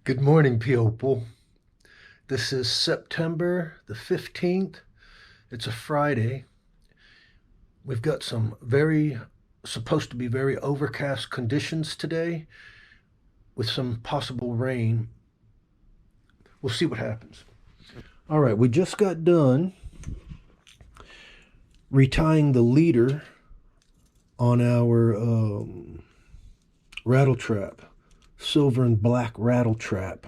Good morning, people. This is September the 15th. It's a Friday. We've got supposed to be very overcast conditions today with some possible rain. We'll see what happens. All right, we just got done retying the leader on our rattle trap, silver and black rattle trap.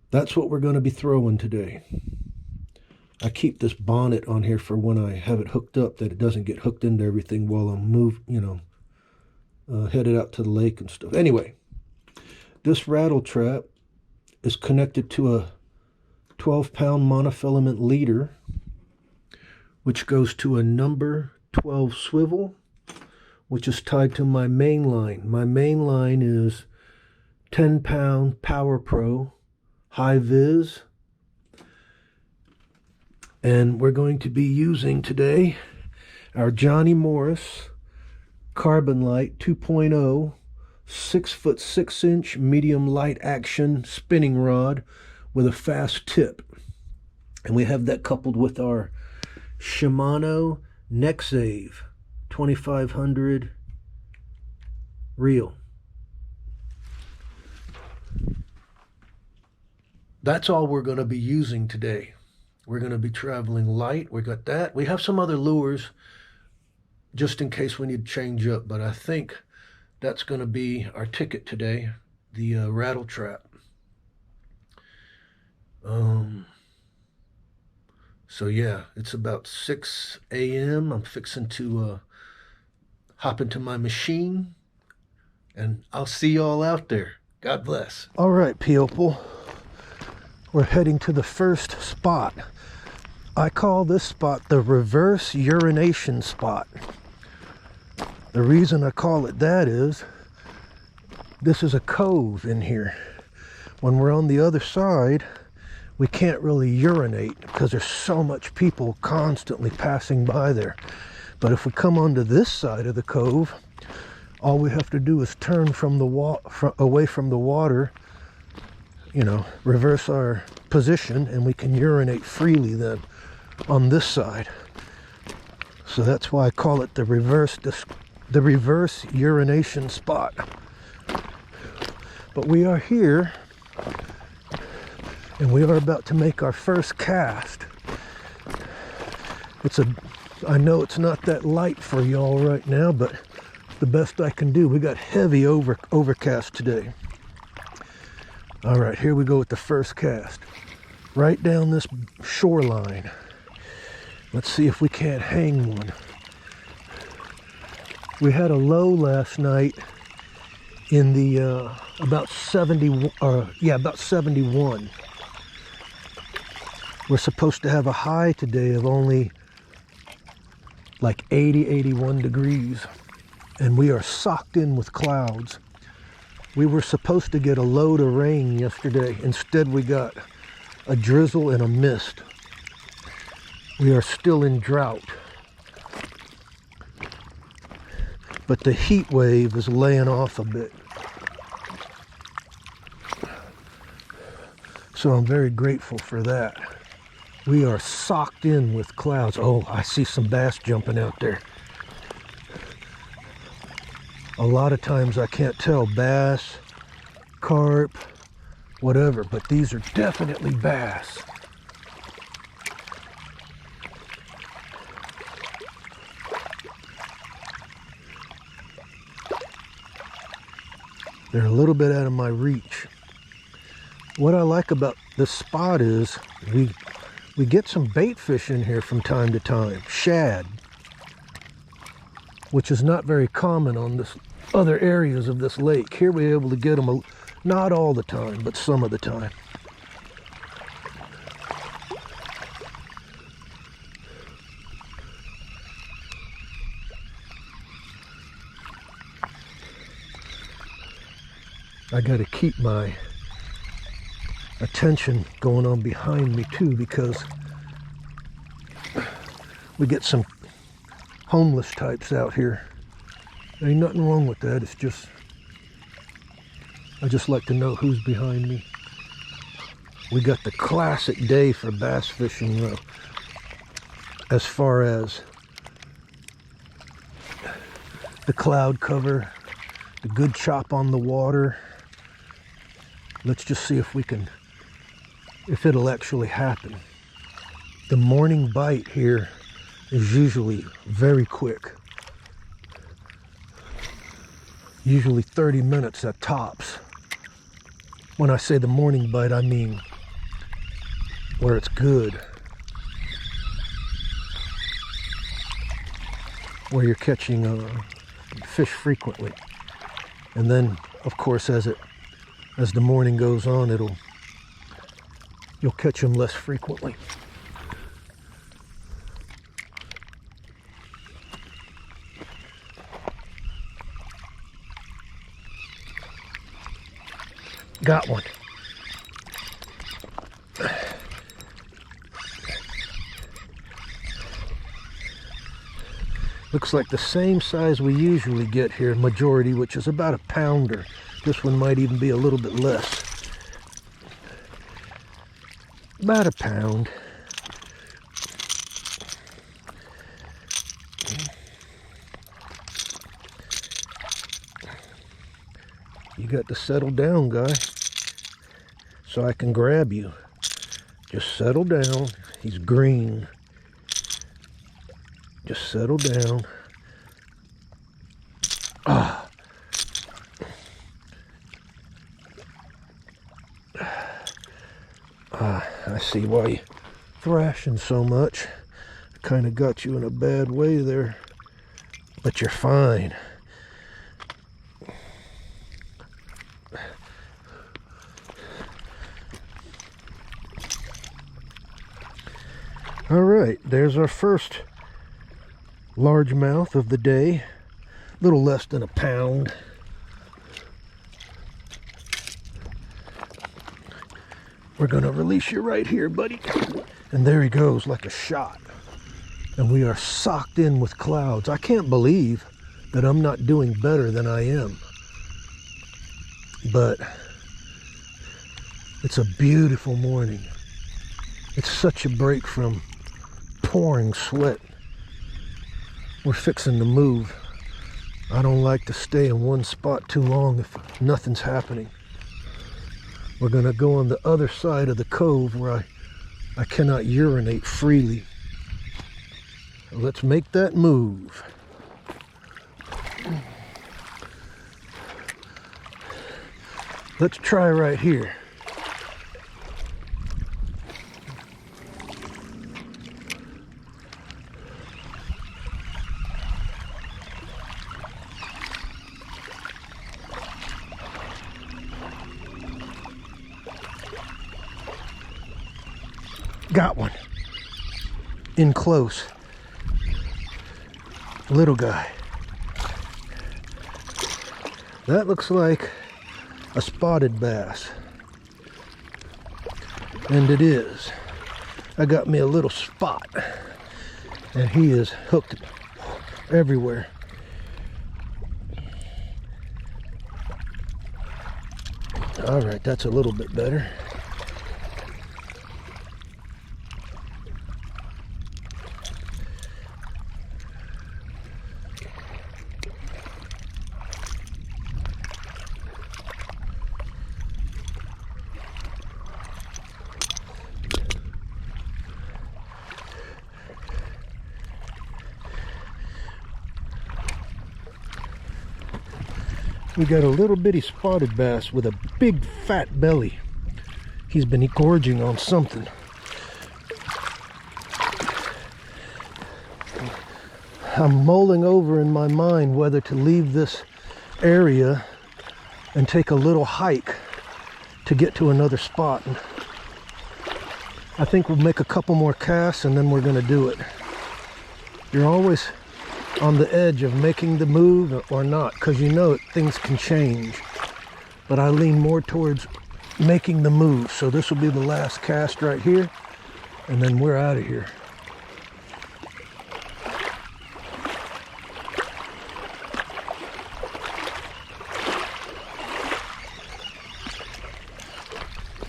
That's what we're going to be throwing today. I keep this bonnet on here for when I have it hooked up, that it doesn't get hooked into everything while I'm headed out to the lake and stuff. Anyway, this rattle trap is connected to a 12-pound monofilament leader, which goes to a number 12 swivel, which is tied to my main line. My main line is 10-pound Power Pro high vis. And we're going to be using today our Johnny Morris Carbon Light 2.0 6-foot 6-inch medium light action spinning rod with a fast tip. And we have that coupled with our Shimano Nexave 2500 reel. That's all we're going to be using today. We're going to be traveling light. We got that. We have some other lures just in case we need to change up, but I think that's going to be our ticket today, the rattle trap. So yeah, it's about 6 a.m. I'm fixing to hop into my machine, and I'll see y'all out there. God bless. All right, people. We're heading to the first spot. I call this spot the reverse urination spot. The reason I call it that is this is a cove in here. When we're on the other side, we can't really urinate because there's so much people constantly passing by there. But if we come onto this side of the cove, all we have to do is turn from away from the water, reverse our position, and we can urinate freely then on this side. So that's why I call it the reverse urination spot. But we are here, and we are about to make our first cast. I know it's not that light for y'all right now, but the best I can do. We got heavy overcast today. All right, here we go with the first cast. Right down this shoreline. Let's see if we can't hang one. We had a low last night in the about 71. We're supposed to have a high today of only like 81 degrees, and we are socked in with clouds. We were supposed to get a load of rain yesterday. Instead, we got a drizzle and a mist. We are still in drought. But the heat wave is laying off a bit. So I'm very grateful for that. We are socked in with clouds. Oh, I see some bass jumping out there. A lot of times I can't tell bass, carp, whatever, but these are definitely bass. They're a little bit out of my reach. What I like about this spot is we get some bait fish in here from time to time, shad, which is not very common on this other areas of this lake. Here we're able to get them, not all the time, but some of the time. I got to keep my attention going on behind me too, because we get some homeless types out here. There ain't nothing wrong with that. It's just I just like to know who's behind me. We got the classic day for bass fishing though. As far as the cloud cover, the good chop on the water. Let's just see if it'll actually happen. The morning bite here is usually very quick. Usually 30 minutes at tops. When I say the morning bite, I mean where it's good. Where you're catching fish frequently. And then, of course, as the morning goes on, you'll catch them less frequently. Got one. Looks like the same size we usually get here, majority, which is about a pounder. This one might even be a little bit less. About a pound. You got to settle down, guy, so I can grab you. Just settle down. He's green. Just settle down. Ah. I see why you're thrashing so much. I kind of got you in a bad way there, but you're fine. All right, there's our first largemouth of the day, a little less than a pound. We're gonna release you right here, buddy. And there he goes, like a shot. And we are socked in with clouds. I can't believe that I'm not doing better than I am. But it's a beautiful morning. It's such a break from pouring sweat. We're fixing to move. I don't like to stay in one spot too long if nothing's happening. We're gonna go on the other side of the cove where I cannot urinate freely. Let's make that move. Let's try right here. Got one. In close. Little guy. That looks like a spotted bass. And it is. I got me a little spot. And he is hooked everywhere. All right, that's a little bit better. We got a little bitty spotted bass with a big fat belly. He's been gorging on something. I'm mulling over in my mind whether to leave this area and take a little hike to get to another spot. And I think we'll make a couple more casts and then we're gonna do it. You're always on the edge of making the move or not, because you know things can change. But I lean more towards making the move. So this will be the last cast right here, and then we're out of here.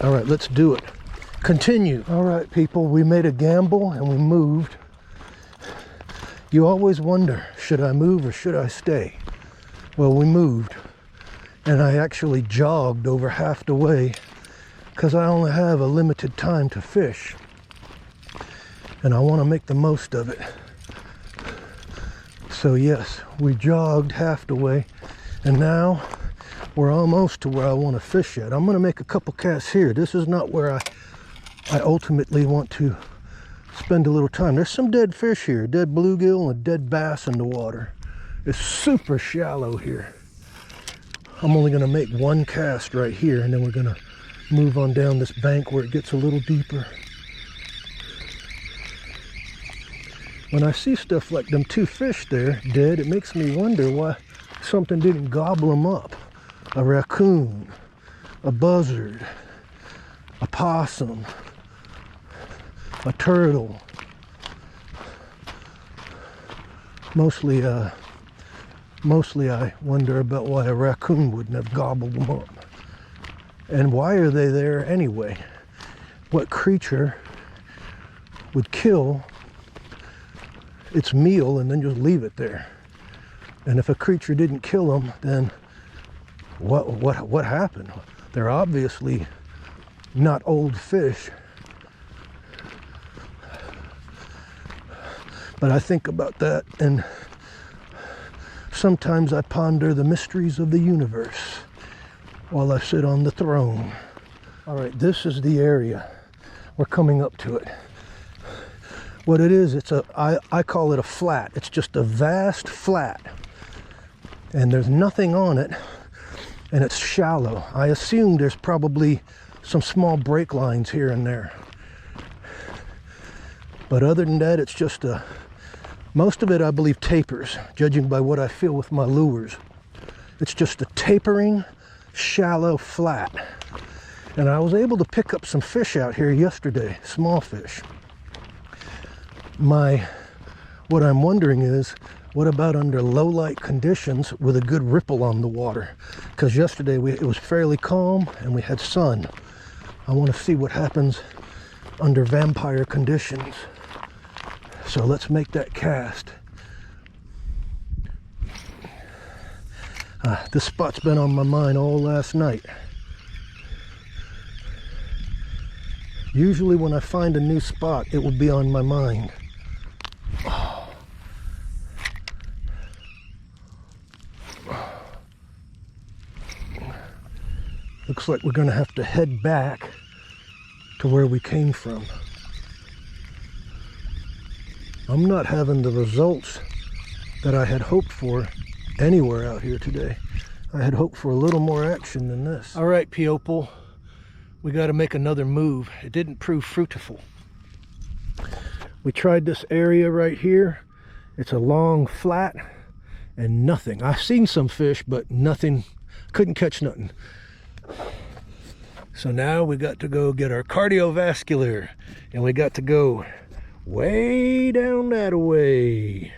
All right, let's do it. Continue. All right, people, we made a gamble and we moved. You always wonder, should I move or should I stay? Well, we moved, and I actually jogged over half the way because I only have a limited time to fish, and I want to make the most of it. So yes, we jogged half the way, and now we're almost to where I want to fish at. I'm going to make a couple casts here. This is not where I ultimately want to spend a little time. There's some dead fish here, dead bluegill and a dead bass in the water. It's super shallow here. I'm only going to make one cast right here, and then we're going to move on down this bank where it gets a little deeper. When I see stuff like them two fish there dead, it makes me wonder why something didn't gobble them up. A raccoon, a buzzard, a possum, a turtle. Mostly I wonder about why a raccoon wouldn't have gobbled them up. And why are they there anyway? What creature would kill its meal and then just leave it there? And if a creature didn't kill them, then what happened? They're obviously not old fish. But I think about that, and sometimes I ponder the mysteries of the universe while I sit on the throne. All right, this is the area. We're coming up to it. What it is, I call it a flat. It's just a vast flat, and there's nothing on it, and it's shallow. I assume there's probably some small break lines here and there. But other than that, it's just most of it, I believe, tapers, judging by what I feel with my lures. It's just a tapering, shallow flat. And I was able to pick up some fish out here yesterday, small fish. What I'm wondering is, what about under low light conditions with a good ripple on the water? Because yesterday it was fairly calm and we had sun. I want to see what happens under vampire conditions. So let's make that cast. This spot's been on my mind all last night. Usually when I find a new spot, it will be on my mind. Oh. Looks like we're going to have to head back to where we came from. I'm not having the results that I had hoped for anywhere out here today. I had hoped for a little more action than this. All right, People, we got to make another move. It didn't prove fruitful. We tried this area right here. It's a long flat and nothing. I've seen some fish, but nothing, couldn't catch nothing. So now we got to go get our cardiovascular, and we got to go way down that way.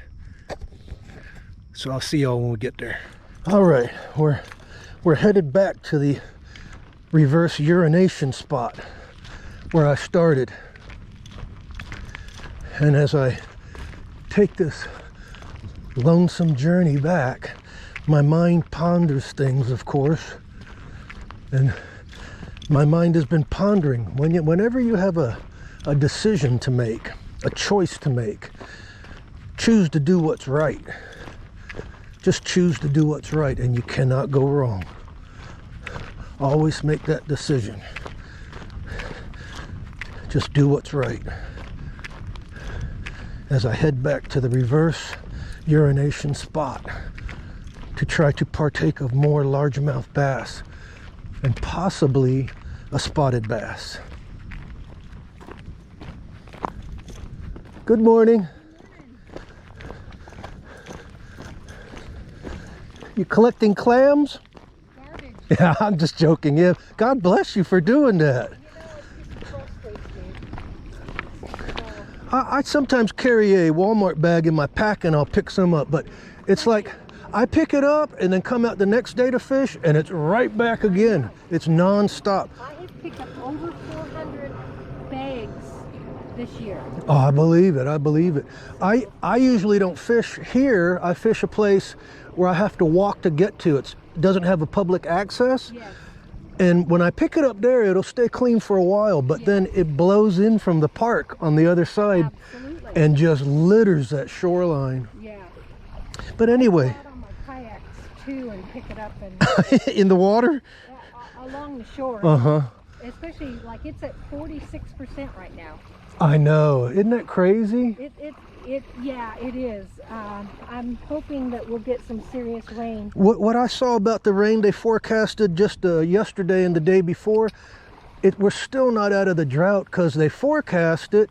So I'll see y'all when we get there. All right, we're headed back to the reverse urination spot where I started. And as I take this lonesome journey back, my mind ponders things, of course. And my mind has been pondering, whenever you have a decision to make, a choice to make, choose to do what's right. Just choose to do what's right, and you cannot go wrong. Always make that decision. Just do what's right. As I head back to the reverse urination spot to try to partake of more largemouth bass and possibly a spotted bass. Good morning. You collecting clams? Garbage. Yeah, I'm just joking. Yeah, God bless you for doing that. I sometimes carry a Walmart bag in my pack and I'll pick some up, but it's like I pick it up and then come out the next day to fish, and it's right back again. It's non-stop. I have picked up over 400 bags this year. Oh, I believe it. I believe it. I usually don't fish here. I fish a place where I have to walk to get to. It doesn't have a public access. Yes. And when I pick it up there, it'll stay clean for a while, but then it blows in from the park on the other side. Absolutely. And just litters that shoreline. Yeah. But anyway. I go out on my kayaks too and pick it up and In the water? along the shore. Uh-huh. Especially like it's at 46% right now. I know. Isn't that crazy? Yeah, it is. I'm hoping that we'll get some serious rain. What I saw about the rain they forecasted just yesterday and the day before, we're still not out of the drought because they forecast it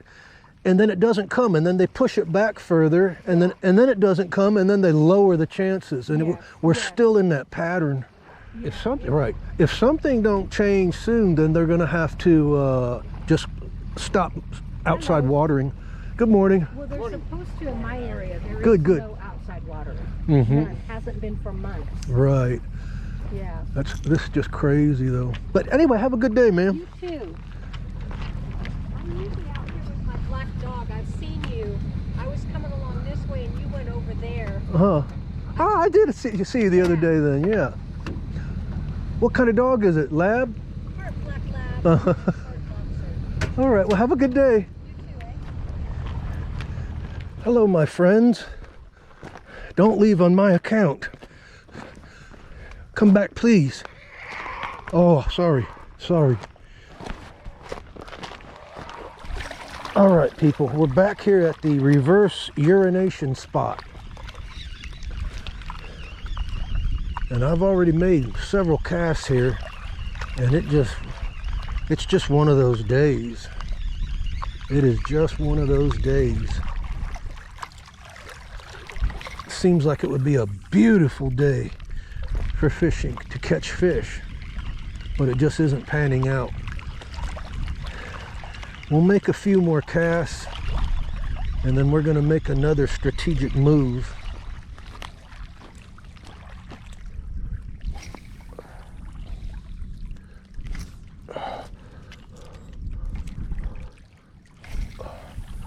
and then it doesn't come, and then they push it back further, and then it doesn't come, and then they lower the chances, and we're still in that pattern. If something don't change soon, then they're going to have to just stop outside watering. Good morning. Well, they're supposed to in my area. There Good. is no outside watering. Mm-hmm. It hasn't been for months. Right. Yeah. This is just crazy though. But anyway, have a good day, ma'am. You too. I'm usually out here with my black dog. I've seen you. I was coming along this way and you went over there. Oh, I did see you the other day then, yeah. What kind of dog is it? Lab? Part black lab. Part boxer. All right, well, have a good day. You too, eh? Hello, my friends. Don't leave on my account. Come back, please. Oh, sorry. All right, people, we're back here at the reverse urination spot. And I've already made several casts here, and it's just one of those days. It is just one of those days. Seems like it would be a beautiful day for fishing, to catch fish, but it just isn't panning out. We'll make a few more casts, and then we're going to make another strategic move.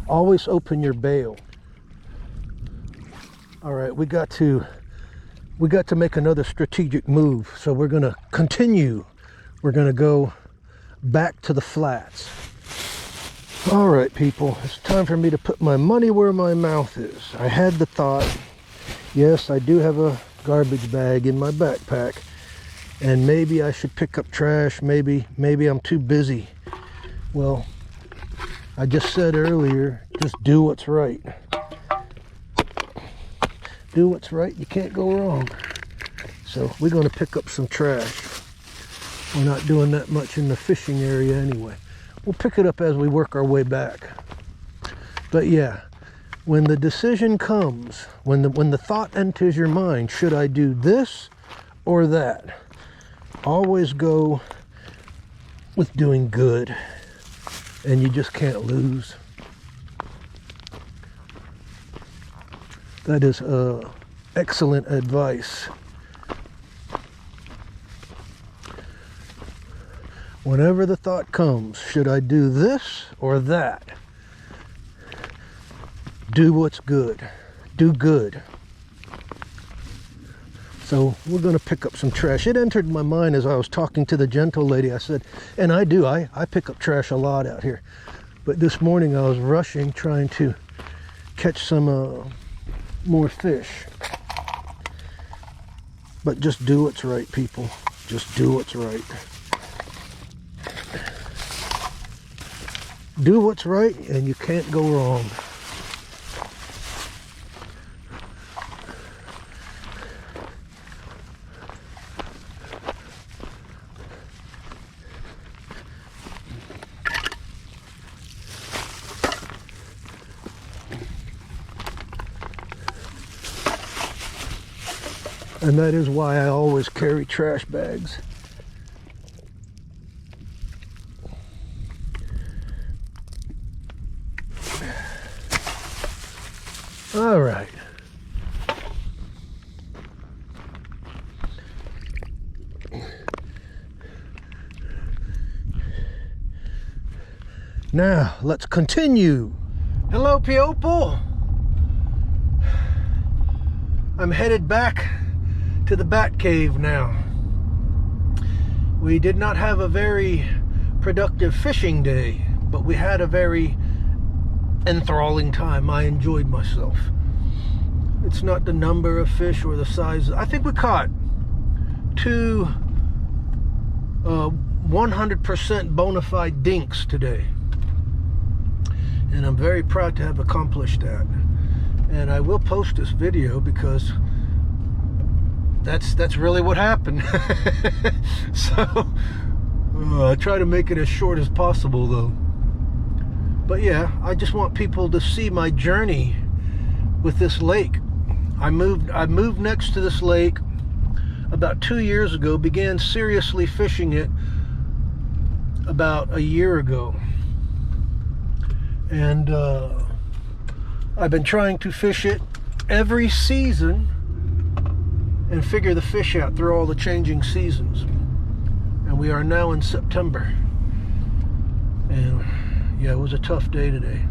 Always open your bail. All right, we got to make another strategic move. So we're going to continue. We're going to go back to the flats. All right, people, it's time for me to put my money where my mouth is. I had the thought, yes, I do have a garbage bag in my backpack, and maybe I should pick up trash. Maybe I'm too busy. Well, I just said earlier, just do what's right. Do what's right, you can't go wrong. So we're going to pick up some trash. We're not doing that much in the fishing area anyway. We'll pick it up as we work our way back. But yeah, when the decision comes, when the thought enters your mind, should I do this or that? Always go with doing good. And you just can't lose. That is excellent advice. Whenever the thought comes, should I do this or that? Do what's good. Do good. So we're going to pick up some trash. It entered my mind as I was talking to the gentle lady. I said, and I do, I pick up trash a lot out here. But this morning I was rushing, trying to catch some more fish. But just do what's right, people. Just do what's right. Do what's right and you can't go wrong. And that is why I always carry trash bags. All right. Now, let's continue. Hello, people. I'm headed back to the Bat Cave now. We did not have a very productive fishing day, but we had a very enthralling time. I enjoyed myself. It's not the number of fish or the size. I think we caught two 100% bona fide dinks today. And I'm very proud to have accomplished that. And I will post this video because that's really what happened. So I try to make it as short as possible though. But yeah, I just want people to see my journey with this lake. I moved next to this lake about 2 years ago, began seriously fishing it about a year ago. And I've been trying to fish it every season and figure the fish out through all the changing seasons. And we are now in September. And yeah, it was a tough day today.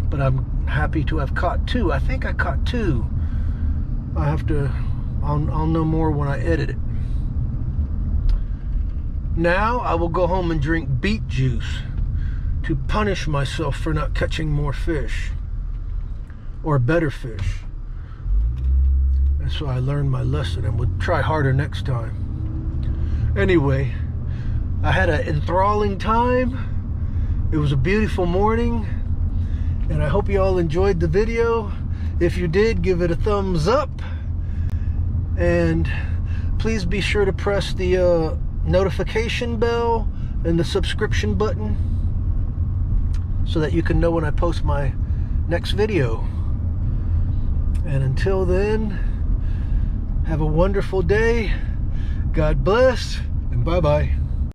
But I'm happy to have caught two. I think I caught two. I'll know more when I edit it. Now I will go home and drink beet juice to punish myself for not catching more fish or better fish. And so I learned my lesson and would try harder next time. Anyway, I had an enthralling time. It was a beautiful morning, and I hope you all enjoyed the video. If you did, give it a thumbs up, and please be sure to press the notification bell and the subscription button so that you can know when I post my next video. And until then, have a wonderful day. God bless, and bye-bye.